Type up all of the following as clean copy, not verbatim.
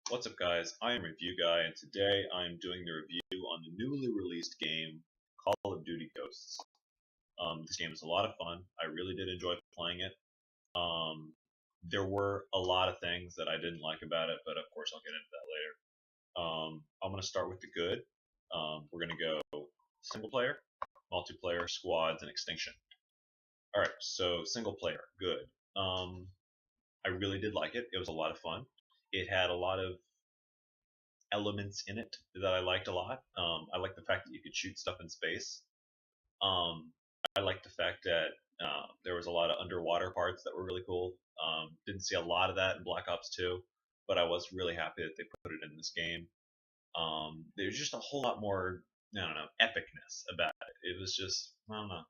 What's up, guys? I am Review Guy, and today I am doing the review on the newly released game Call of Duty Ghosts. This game is a lot of fun. I really did enjoy playing it. Um, there were a lot of things that I didn't like about it, but of course I'll get into that later. I'm going to start with the good. We're going to go single player, multiplayer, squads, and extinction. All right, so single player, good. I really did like it. It was a lot of fun. It had a lot of elements in it that I liked a lot. I like the fact that you could shoot stuff in space. Um, I like the fact that there was a lot of underwater parts that were really cool. Didn't see a lot of that in Black Ops 2, but I was really happy that they put it in this game. There's just a whole lot more, I don't know, epicness about it. It was just, I don't know.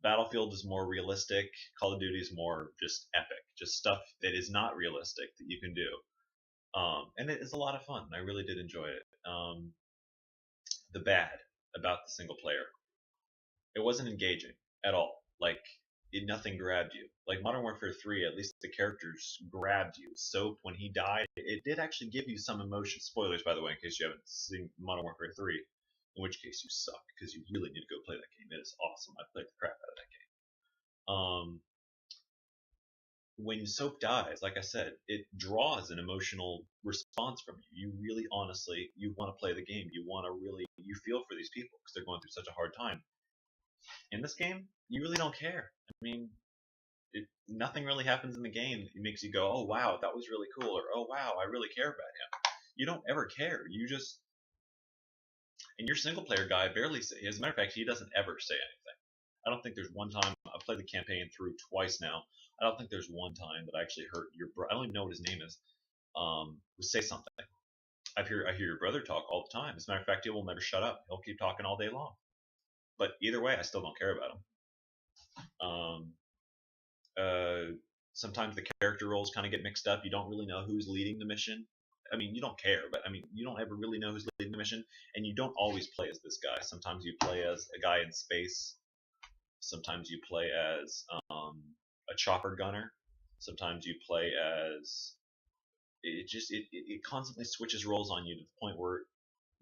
Battlefield is more realistic. Call of Duty is more just epic, just stuff that is not realistic that you can do. And it is a lot of fun. I really did enjoy it. The bad about the single player, it wasn't engaging at all. Like nothing grabbed you. Like Modern Warfare 3, at least the characters grabbed you. Soap, when he died, it did actually give you some emotion. Spoilers, by the way, in case you haven't seen Modern Warfare 3, in which case you suck because you really need to go play that game. It is awesome. I played the crap out of that game. When Soap dies, like I said, it draws an emotional response from you. You really, honestly, you want to play the game. You want to really, you feel for these people because they're going through such a hard time. In this game, you really don't care. I mean, nothing really happens in the game that makes you go, "Oh wow, that was really cool," or "Oh wow, I really care about him." You don't ever care. You just, and your single player guy barely say. As a matter of fact, he doesn't ever say anything. I don't think there's one time I've played the campaign through twice now. I don't think there's one time that I actually heard your I don't even know what his name is. Say something. I hear your brother talk all the time. As a matter of fact, he will never shut up. He'll keep talking all day long. But either way, I still don't care about him. Um, Sometimes the character roles kind of get mixed up. You don't really know who's leading the mission. I mean, you don't care, but I mean, you don't ever really know who's leading the mission, and you don't always play as this guy. Sometimes you play as a guy in space. Sometimes you play as a chopper gunner. Sometimes you play as it constantly switches roles on you to the point where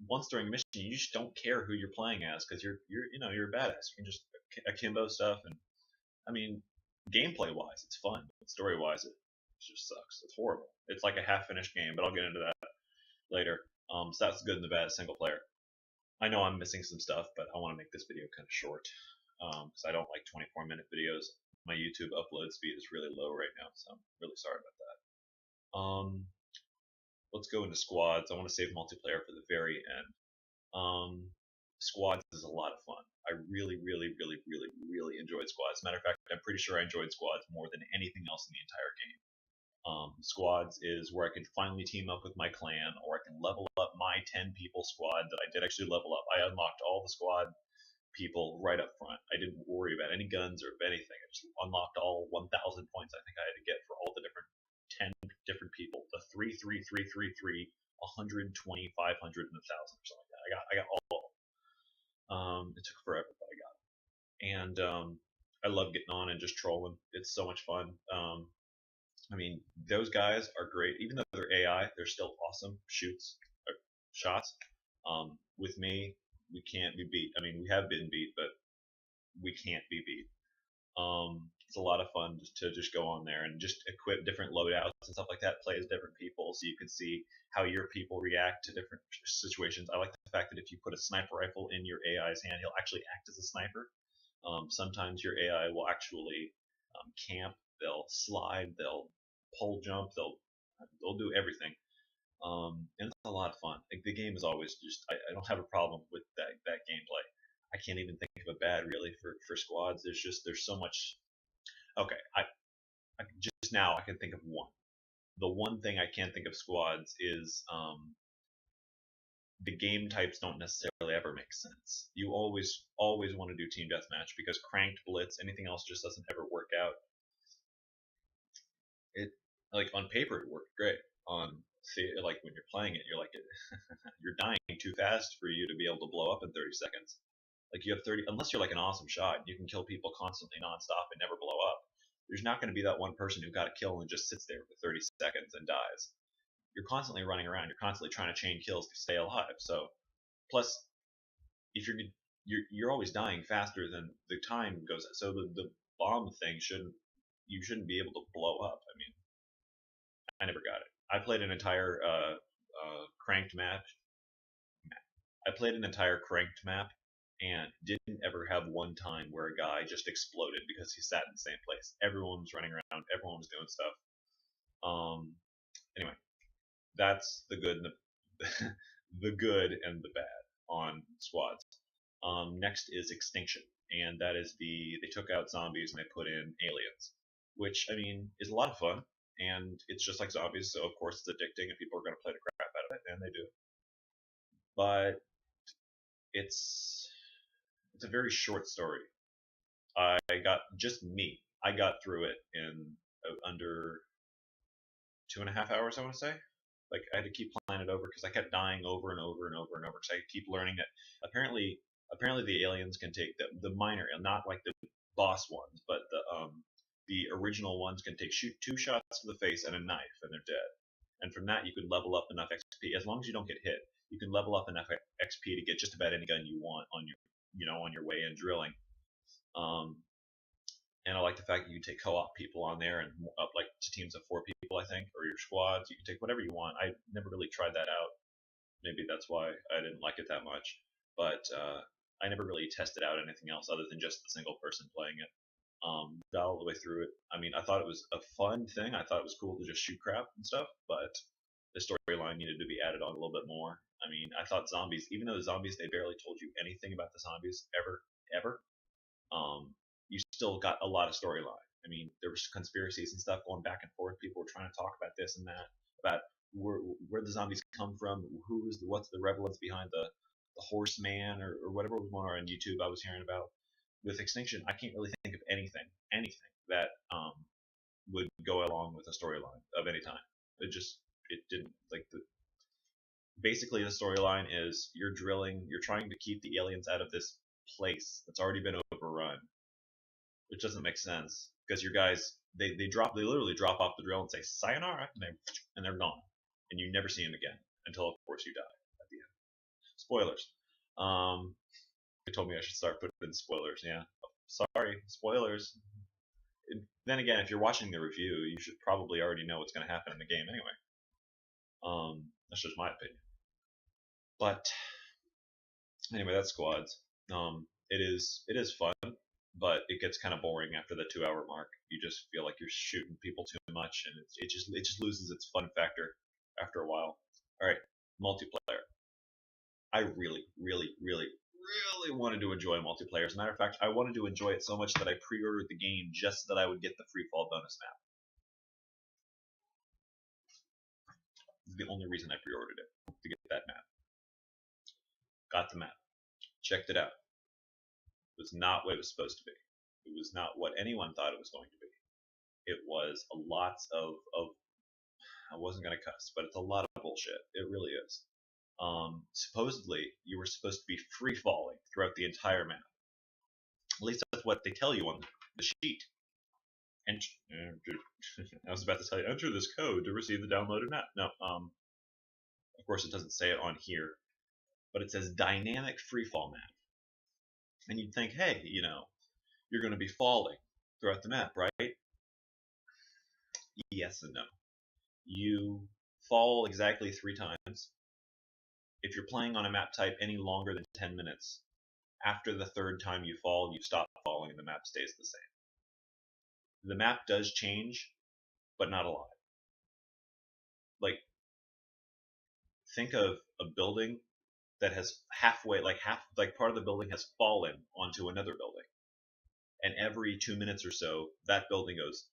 once during a mission you just don't care who you're playing as because you're a badass. You can just akimbo stuff, and I mean, gameplay wise it's fun, but story wise it just sucks. It's horrible. It's like a half finished game, but I'll get into that later. So that's good and the bad single player. I know I'm missing some stuff, but I want to make this video kind of short because I don't like 24-minute videos. My YouTube upload speed is really low right now, so I'm really sorry about that. Let's go into squads. I want to save multiplayer for the very end. Squads is a lot of fun. I really, really, really, really, really enjoyed squads. As a matter of fact, I'm pretty sure I enjoyed squads more than anything else in the entire game. Squads is where I can finally team up with my clan, or I can level up my 10 people squad that I did actually level up. I unlocked all the squad people right up front. I didn't worry about any guns or anything. I just unlocked all 1,000 points I think I had to get for all the different 10 different people. The 3, 3, 3, 3, 3, 120, 500, and 1,000 or something like that. I got all of them. It took forever, but I got it. And I love getting on and just trolling. It's so much fun. I mean, those guys are great. Even though they're AI, they're still awesome shots. With me, we can't be beat. I mean, we have been beat, but we can't be beat. It's a lot of fun to just go on there and just equip different loadouts and stuff like that. Play as different people, so you can see how your people react to different situations. I like the fact that if you put a sniper rifle in your AI's hand, he'll actually act as a sniper. Sometimes your AI will actually camp. They'll slide. They'll pole jump. They'll do everything. And it's a lot of fun. Like, the game is always just I don't have a problem with that gameplay. I can't even think of a bad really for squads. There's so much. Okay, I just now I can think of one. The one thing I can't think of squads is the game types don't necessarily ever make sense. You always want to do team deathmatch because cranked blitz, anything else just doesn't ever work out. It, like, on paper it worked great. On, see, like, when you're playing it, you're like you're dying too fast for you to be able to blow up in 30 seconds. Like, you have 30, unless you're like an awesome shot, you can kill people constantly nonstop and never blow up. There's not going to be that one person who got a kill and just sits there for 30 seconds and dies. you're constantly running around. You're constantly trying to chain kills to stay alive. So plus, if you're always dying faster than the time goes. So the bomb thing shouldn't be able to blow up. I mean, I never got it. I played an entire cranked map. I played an entire cranked map and didn't ever have one time where a guy just exploded because he sat in the same place. Everyone was running around. Everyone was doing stuff. Anyway, that's the good and the the good and the bad on squads. Next is Extinction, and that is they took out zombies and they put in aliens, which I mean is a lot of fun, and it's just like zombies, so of course it's addicting and people are going to play the crap out of it, and they do. But it's it's a very short story. I got just me. I got through it in under 2.5 hours, I want to say. Like I had to keep playing it over because I kept dying over and over and over and over. Because I keep learning that apparently the aliens can take the minor, not like the boss ones, but the original ones can take shoot 2 shots to the face and a knife and they're dead. And from that you could level up enough XP as long as you don't get hit. You can level up enough XP to get just about any gun you want on your way in drilling. Um, and I like the fact that you can take co-op people on there and up like to teams of 4 people, I think, or your squads. You can take whatever you want. I never really tried that out. Maybe that's why I didn't like it that much. But I never really tested out anything else other than just the single person playing it. Got all the way through it. I mean, I thought it was a fun thing. I thought it was cool to just shoot crap and stuff, but the storyline needed to be added on a little bit more. I mean, I thought zombies, even though the zombies, they barely told you anything about the zombies ever. You still got a lot of storyline. I mean, there was conspiracies and stuff going back and forth. People were trying to talk about this and that, about where the zombies come from, what's the relevance behind the horseman or whatever was going on YouTube. I was hearing about with Extinction. I can't really think of anything that would go along with a storyline of any time. It didn't like the basically the storyline is you're drilling, you're trying to keep the aliens out of this place that's already been overrun, which doesn't make sense because your guys they literally drop off the drill and say sayonara and they're gone and you never see them again until of course you die at the end. Spoilers. They told me I should start putting in spoilers. Yeah, sorry, spoilers. Then again, if you're watching the review, you should probably already know what's going to happen in the game anyway. That's just my opinion. But anyway, that's squads. It is fun, but it gets kind of boring after the 2 hour mark. You just feel like you're shooting people too much, and it just loses its fun factor after a while. All right, multiplayer. I really, really, really, really wanted to enjoy multiplayer. As a matter of fact, I wanted to enjoy it so much that I pre-ordered the game just so that I would get the free fall bonus map. This is the only reason I pre-ordered it, to get that map. Got the map. Checked it out. It was not what it was supposed to be. It was not what anyone thought it was going to be. It was a lot of I wasn't going to cuss, but it's a lot of bullshit. It really is. Supposedly, you were supposed to be free falling throughout the entire map. At least that's what they tell you on the sheet. And I was about to tell you, enter this code to receive the downloaded map. No, of course it doesn't say it on here, but it says dynamic freefall map. And you'd think, hey, you're going to be falling throughout the map, right? Yes and no. You fall exactly 3 times. If you're playing on a map type any longer than 10 minutes, after the 3rd time you fall, you stop falling and the map stays the same. The map does change, but not a lot. Like, think of a building that has halfway, like part of the building has fallen onto another building. And every 2 minutes or so, that building goes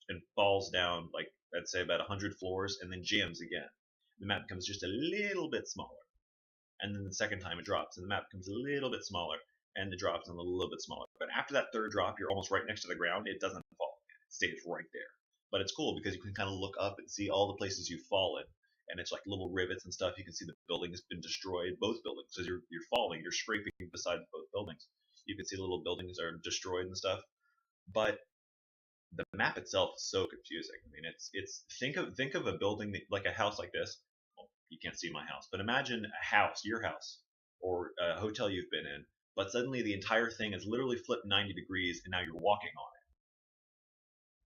and falls down, like, I'd say about 100 floors, and then jams again. The map becomes just a little bit smaller. And then the second time it drops, and the map becomes a little bit smaller, and it drops a little bit smaller. But after that 3rd drop, you're almost right next to the ground. It doesn't fall. It stays right there. But it's cool because you can kind of look up and see all the places you've fallen. And it's like little rivets and stuff. You can see the building has been destroyed, both buildings. So you're falling, you're scraping beside both buildings. You can see little buildings are destroyed and stuff. But the map itself is so confusing. I mean, it's think of a building that, like a house like this. Well, you can't see my house, but imagine a house, your house, or a hotel you've been in, but suddenly the entire thing is literally flipped 90 degrees, and now you're walking on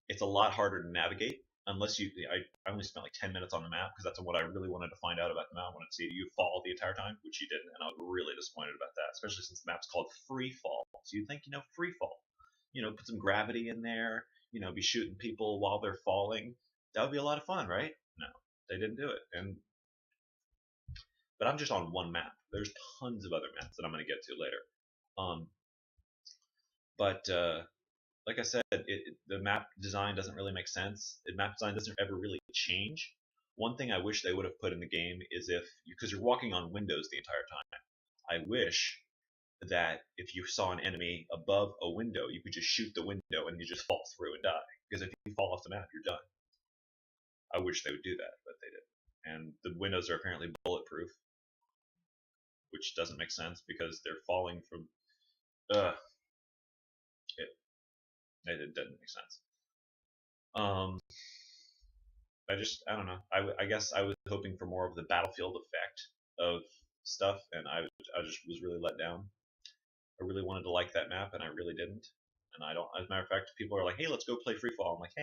it. It's a lot harder to navigate unless you. I only spent like 10 minutes on the map because that's what I really wanted to find out about the map. I wanted to see you fall the entire time, which you didn't, and I was really disappointed about that, especially since the map's called Free Fall. So you'd think, free fall, put some gravity in there, be shooting people while they're falling. That would be a lot of fun, right? No, they didn't do it. But I'm just on one map. There's tons of other maps that I'm going to get to later. Um, but like I said, the map design doesn't really make sense. The map design doesn't ever really change. One thing I wish they would have put in the game is because you're walking on windows the entire time. I wish that if you saw an enemy above a window, you could just shoot the window and you just fall through and die. Because if you fall off the map, you're done. I wish they would do that, but they didn't. And the windows are apparently bulletproof, which doesn't make sense because they're falling from. It doesn't make sense. I don't know. I guess I was hoping for more of the battlefield effect of stuff, and I just was really let down. I really wanted to like that map, and I really didn't. And I don't. As a matter of fact, people are like, "Hey, let's go play Free Fall." I'm like,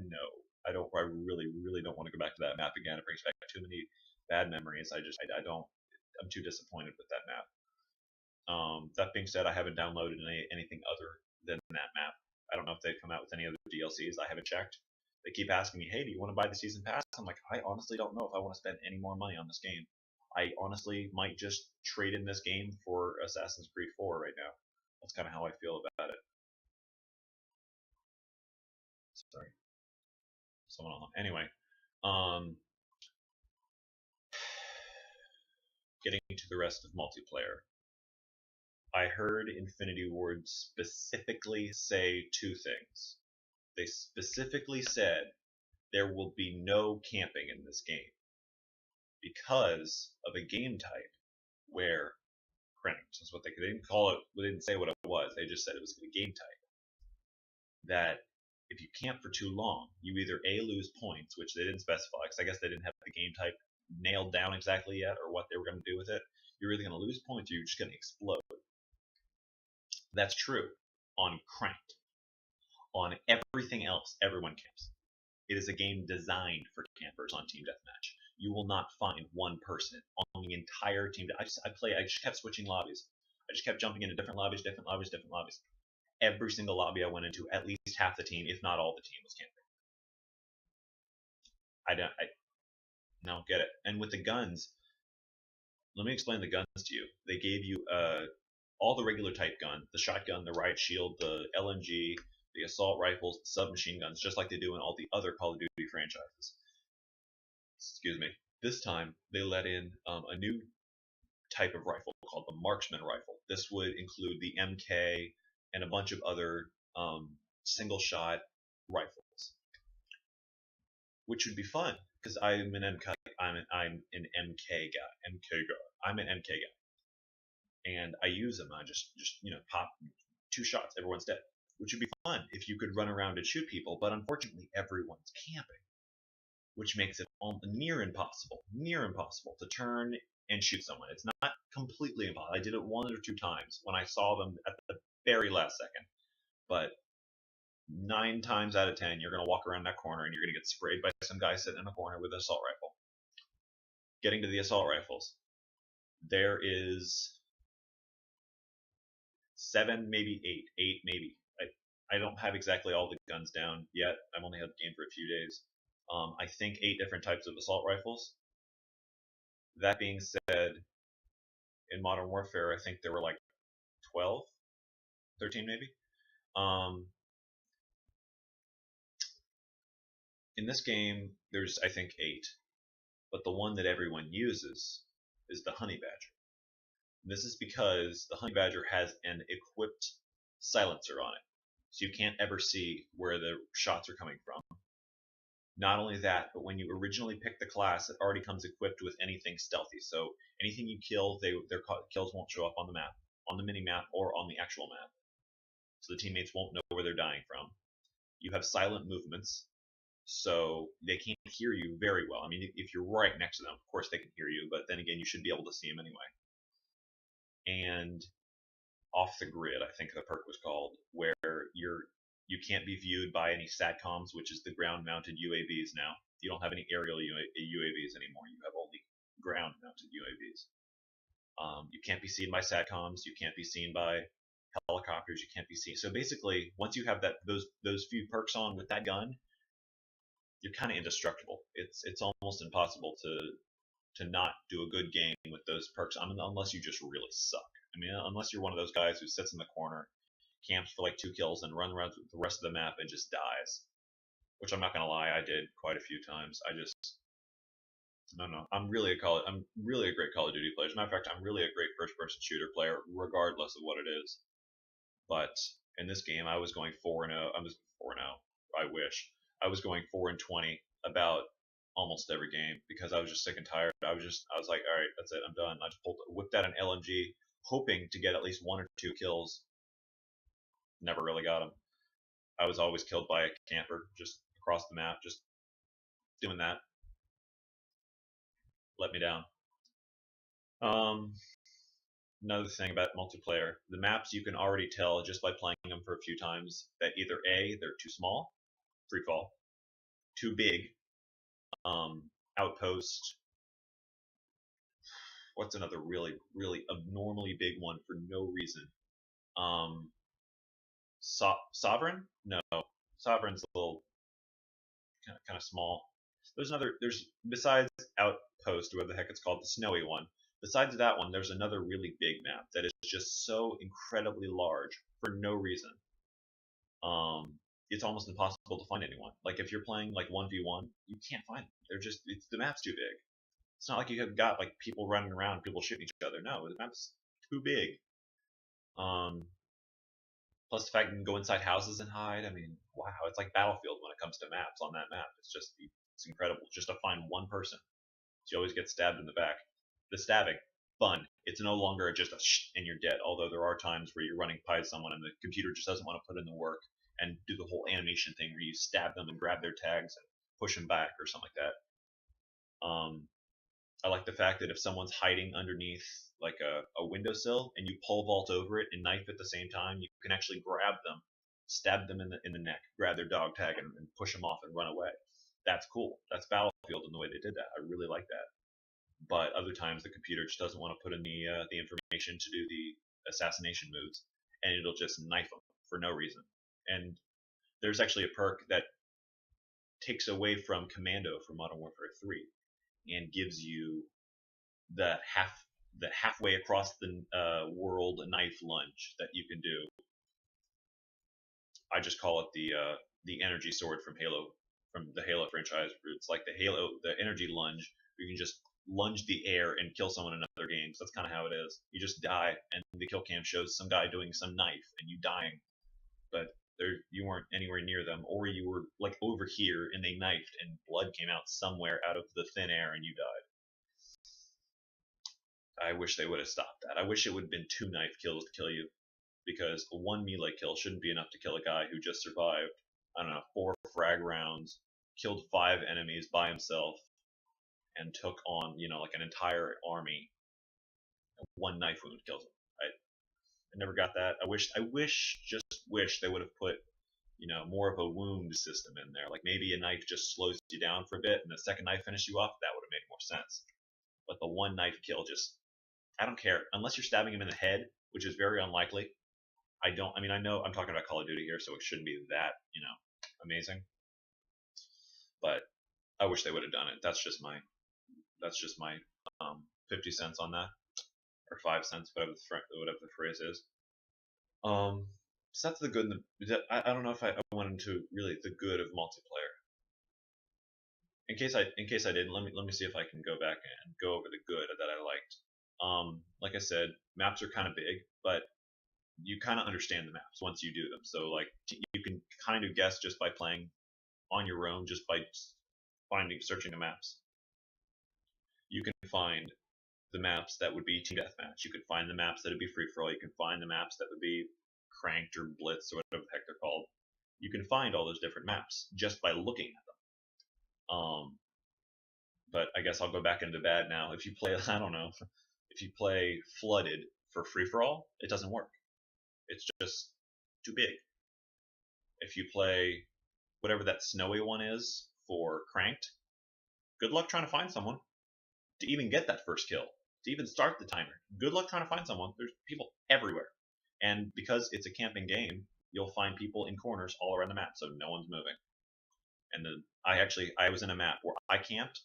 no, I don't. I really, really don't want to go back to that map again. It brings back too many bad memories. I don't. I'm too disappointed with that map. That being said, I haven't downloaded anything other than that map. I don't know if they've come out with any other DLCs. I haven't checked. They keep asking me, "Hey, do you want to buy the season pass?" I'm like, I honestly don't know if I want to spend any more money on this game. I honestly might just trade in this game for Assassin's Creed 4 right now. That's kind of how I feel about it. Sorry, someone on. Anyway, um, getting to the rest of multiplayer. I heard Infinity Ward specifically say two things. They specifically said there will be no camping in this game because of a game type where cranked is what they didn't call it. They didn't say what it was. They just said it was a game type that if you camp for too long, you either lose points, which they didn't specify because I guess they didn't have the game type nailed down exactly yet or what they were going to do with it. You're either going to lose points or you're just going to explode. That's true on cranked. On everything else, everyone camps. It is a game designed for campers on Team Deathmatch. You will not find one person on the entire team. I just kept switching lobbies. I just kept jumping into different lobbies. Every single lobby I went into, at least half the team, if not all the team, was camping. I don't get it. And with the guns, let me explain the guns to you. They gave you all the regular type gun, the shotgun, the riot shield, the LMG, the assault rifles, the submachine guns, just like they do in all the other Call of Duty franchises. Excuse me. This time, they let in a new type of rifle called the marksman rifle. This would include the MK and a bunch of other single shot rifles, which would be fun because I'm an MK. I'm an MK guy. I'm an MK guy, and I use them. I just pop 2 shots, everyone's dead, which would be fun if you could run around and shoot people. But unfortunately, everyone's camping, which makes it near impossible to turn and shoot someone. It's not completely impossible. I did it 1 or 2 times when I saw them at the very last second, but 9 times out of 10, you're going to walk around that corner and you're going to get sprayed by some guy sitting in a corner with an assault rifle. Getting to the assault rifles, there is 7, maybe 8 maybe. I don't have exactly all the guns down yet. I've only had the game for a few days. I think 8 different types of assault rifles. That being said, in Modern Warfare, I think there were like 12, 13 maybe. In this game, there's I think 8, but the one that everyone uses is the Honey Badger. And this is because the Honey Badger has an equipped silencer on it, so you can't ever see where the shots are coming from. Not only that, but when you originally pick the class, it already comes equipped with anything stealthy. So anything you kill, their kills won't show up on the map, on the mini map, or on the actual map. So the teammates won't know where they're dying from. You have silent movements, so they can't hear you very well. I mean, if you're right next to them, of course they can hear you, but then again, you should be able to see them anyway. And off the grid, I think the perk was called, where you can't be viewed by any SATCOMs, which is the ground-mounted UAVs now. You don't have any aerial UAVs anymore. You have only ground-mounted UAVs. You can't be seen by SATCOMs. You can't be seen by helicopters. You can't be seen. So basically, once you have those few perks on with that gun, you're kind of indestructible. It's almost impossible to not do a good game with those perks. I mean, unless you just really suck. I mean, unless you're one of those guys who sits in the corner, camps for like 2 kills, and runs around the rest of the map and just dies. Which I'm not gonna lie, I did quite a few times. I just no. I'm really a great Call of Duty player. As a matter of fact, I'm really a great first-person shooter player, regardless of what it is. But in this game, I was going 4-0. I'm just 4-0. I wish I was going 4-20 about almost every game because I was just sick and tired. I was like, all right, that's it, I'm done. I just whipped out an LMG, hoping to get at least 1 or 2 kills. Never really got them. I was always killed by a camper just across the map, just doing that. Let me down. Another thing about multiplayer, the maps you can already tell just by playing them for a few times that either A, they're too small, free fall, too big, outpost. What's another really, really abnormally big one for no reason? Sovereign? No, Sovereign's a little kind of small. There's besides Outpost, whatever the heck it's called, the snowy one. Besides that one, there's another really big map that is just so incredibly large for no reason. It's almost impossible to find anyone. Like if you're playing like 1v1, you can't find them. The map's too big. It's not like you have got like people running around, people shooting each other. No, the map's too big. Plus the fact you can go inside houses and hide. I mean, wow, it's like Battlefield when it comes to maps on that map. It's incredible just to find one person. So you always get stabbed in the back. The stabbing, fun. It's no longer just a shh and you're dead. Although there are times where you're running by someone and the computer just doesn't want to put in the work and do the whole animation thing where you stab them and grab their tags and push them back or something like that. I like the fact that if someone's hiding underneath like a windowsill and you pole vault over it and knife at the same time, you can actually grab them, stab them in the neck, grab their dog tag and push them off and run away. That's cool. That's Battlefield in the way they did that. I really like that. But other times the computer just doesn't want to put in the information to do the assassination moves, and it'll just knife them for no reason. And there's actually a perk that takes away from Commando from Modern Warfare 3 and gives you the halfway across the world knife lunge that you can do. I just call it the energy sword from the Halo franchise. It's like the energy lunge. You can just lunge the air and kill someone in other games. That's kind of how it is. You just die, and the kill cam shows some guy doing some knife and you dying, but you weren't anywhere near them, or you were like over here and they knifed and blood came out somewhere out of the thin air and you died. I wish they would have stopped that. I wish it would have been 2 knife kills to kill you, because 1 melee kill shouldn't be enough to kill a guy who just survived, I don't know, 4 frag rounds, killed 5 enemies by himself, and took on, like an entire army. 1 knife wound kills him. I never got that. I wish they would have put, more of a wound system in there. Like maybe a knife just slows you down for a bit, and the second knife finishes you off. That would have made more sense. But the 1 knife kill I don't care unless you're stabbing him in the head, which is very unlikely. I know I'm talking about Call of Duty here, so it shouldn't be that, amazing. But I wish they would have done it. That's just my 50 cents on that, or 5 cents, whatever the phrase is. So that's the good. I don't know if I went into really the good of multiplayer. In case I didn't, let me see if I can go back and go over the good that I liked. Like I said, maps are kind of big, but you kind of understand the maps once you do them. So like you can kind of guess just by playing on your own, just by searching the maps. You can find the maps that would be team deathmatch. You could find the maps that would be free for all. You can find the maps that would be cranked or blitz or whatever the heck they're called. You can find all those different maps just by looking at them. But I guess I'll go back into bad now. If you play, I don't know, if you play Flooded for free for all, it doesn't work. It's just too big. If you play whatever that snowy one is for Cranked, good luck trying to find someone to even get that first kill, to even start the timer. Good luck trying to find someone. There's people everywhere. And because it's a camping game, you'll find people in corners all around the map, so no one's moving. And then I was in a map where I camped,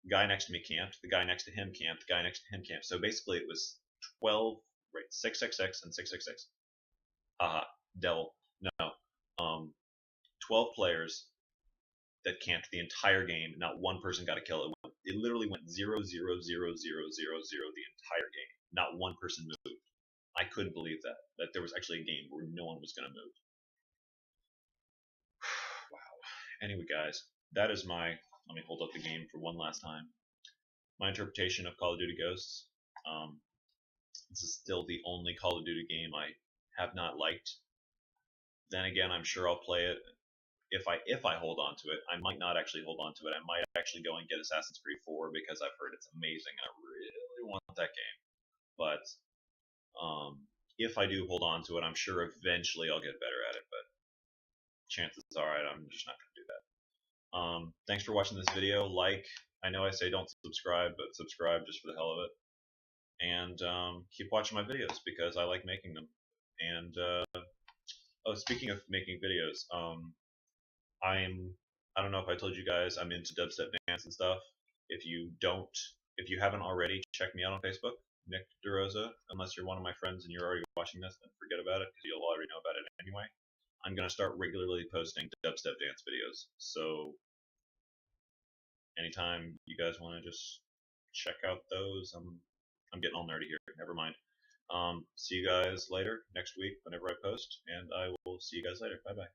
the guy next to me camped, the guy next to him camped, the guy next to him camped. So basically it was 12, right, 666 and 666. Haha, devil. No. 12 players that camped the entire game. Not one person got a kill. It literally went 0, 0, 0, 0, 0, 0 the entire game. Not one person moved. I couldn't believe that there was actually a game where no one was going to move. Wow. Anyway, guys, that is my. Let me hold up the game for one last time. My interpretation of Call of Duty Ghosts. This is still the only Call of Duty game I have not liked. Then again, I'm sure I'll play it. If I hold on to it, I might not actually hold on to it. I might actually go and get Assassin's Creed 4 because I've heard it's amazing and I really want that game. But if I do hold on to it, I'm sure eventually I'll get better at it. But chances are I'm just not going to do that. Thanks for watching this video. I know I say don't subscribe, but subscribe just for the hell of it. And keep watching my videos because I like making them. And oh, speaking of making videos, I don't know if I told you guys I'm into dubstep dance and stuff. If you haven't already, check me out on Facebook, Nick DeRosa. Unless you're one of my friends and you're already watching this, then forget about it because you'll already know about it anyway. I'm gonna start regularly posting dubstep dance videos. So anytime you guys want to just check out those, I'm getting all nerdy here. Never mind. See you guys later next week whenever I post, and I will see you guys later. Bye bye.